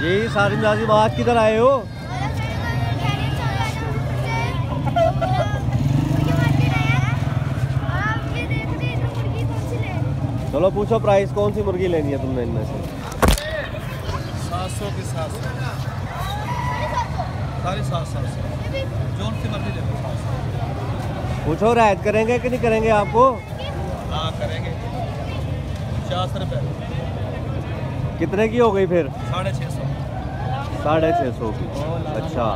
जी सारिम नाज़िम, आज किधर आए हो? चलो पूछो प्राइस, कौन सी मुर्गी लेनी है तुमने इनमें से? 700 की 700, सारी 700 जो सी मर्जी ले लो। पूछो रियायत करेंगे कि नहीं करेंगे आपको? हाँ करेंगे। 50 रुपये। कितने की हो गई फिर? 650। 650 की। अच्छा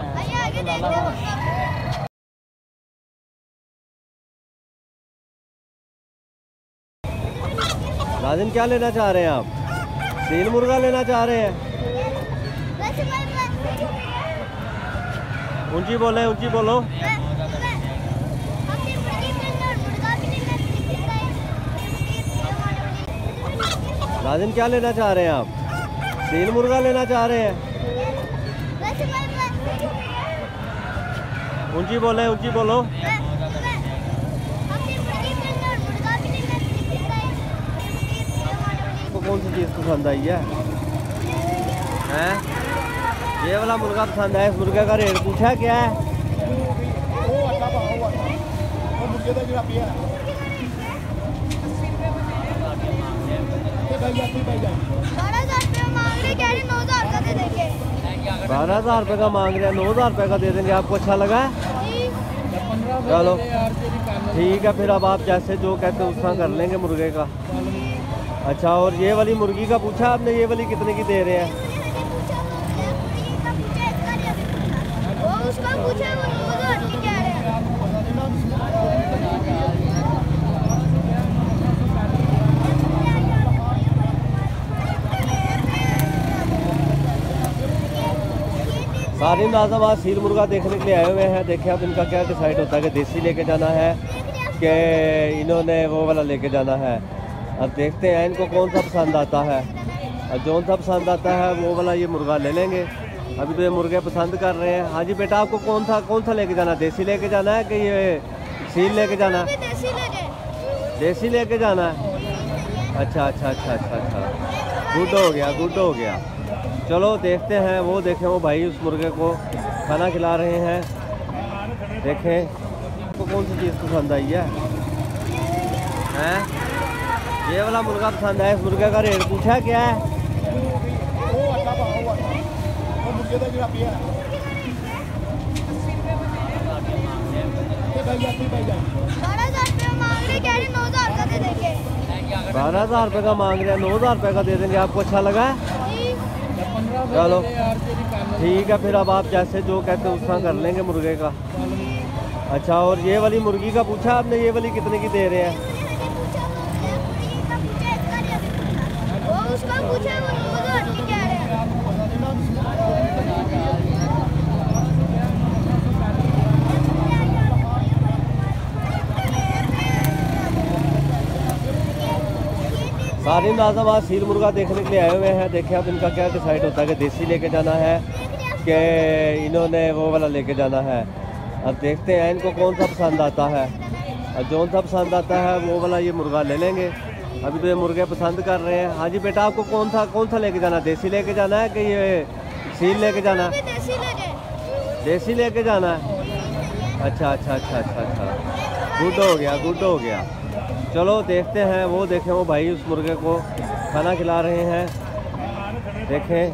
नाज़िम, क्या लेना चाह रहे हैं आप? सील मुर्गा लेना चाह रहे हैं? ऊंची बोले, ऊंची बोलो। नाज़िम, क्या लेना चाह रहे हैं आप? सील मुर्गा लेना चाह रहे हैं? ऊंची बोले, ऊंची बोलो। आपको कौन सी चीज़ पसंद आई है? हैं? ये वाला मुर्गा पसंद है। इस मुर्गे का रेट पूछा है क्या है? बारह 12,000 रुपये का मांग रहे हैं, 9,000 रुपये का दे देंगे। आपको अच्छा लगा है? चलो ठीक है, फिर अब आप जैसे जो कहते हो उसका कर लेंगे मुर्गे का। अच्छा, और ये वाली मुर्गी का पूछा आपने? ये वाली कितने की दे रहे हैं? सारिम नाज़िम आज सील मुर्गा देखने के लिए आए हुए हैं। देखें अब इनका क्या डिसाइड होता है कि देसी लेके जाना है कि इन्होंने वो वाला लेके जाना है। अब देखते हैं इनको कौन सा पसंद आता है, और जो सा पसंद आता है वो वाला ये मुर्गा ले लेंगे। अभी तो ये मुर्गे पसंद कर रहे हैं। हाँ जी बेटा, आपको कौन सा लेके जाना है? देसी लेके जाना है कि ये सील लेके जाना है? देसी लेके जाना है। अच्छा अच्छा अच्छा अच्छा अच्छा, गुड हो गया, गुड हो गया। चलो देखते हैं। वो देखें, वो भाई उस मुर्गे को खाना खिला रहे हैं। देखें आपको कौन सी चीज़ पसंद आई है? हैं? ये वाला मुर्गा पसंद है। इस मुर्गे का रेट पूछा क्या है? बारह 12,000 रुपये का मांग रहे हैं, 9,000 रुपये का दे देंगे। आपको अच्छा लगा है? चलो ठीक है, फिर अब आप जैसे जो कहते हो उसका कर लेंगे मुर्गे का। अच्छा, और ये वाली मुर्गी का पूछा आपने? ये वाली कितने की दे रहे हैं? सारिम नाज़िम आज सील मुर्गा देखने के लिए आए हुए हैं। देखें अब इनका क्या डिसाइड होता है कि देसी लेके जाना है कि इन्होंने वो वाला लेके जाना है। अब देखते हैं इनको कौन सा पसंद आता है, और जो सा पसंद आता है वो वाला ये मुर्गा ले लेंगे। अभी तो ये मुर्गे पसंद कर रहे हैं। हाँ जी बेटा, आपको कौन सा लेके जाना है? देसी लेके जाना है कि ये सील लेके जाना है? देसी लेके जाना है। अच्छा अच्छा अच्छा अच्छा अच्छा, गुड हो गया, गुड हो गया। चलो देखते हैं। वो देखें, वो भाई उस मुर्गे को खाना खिला रहे हैं। देखें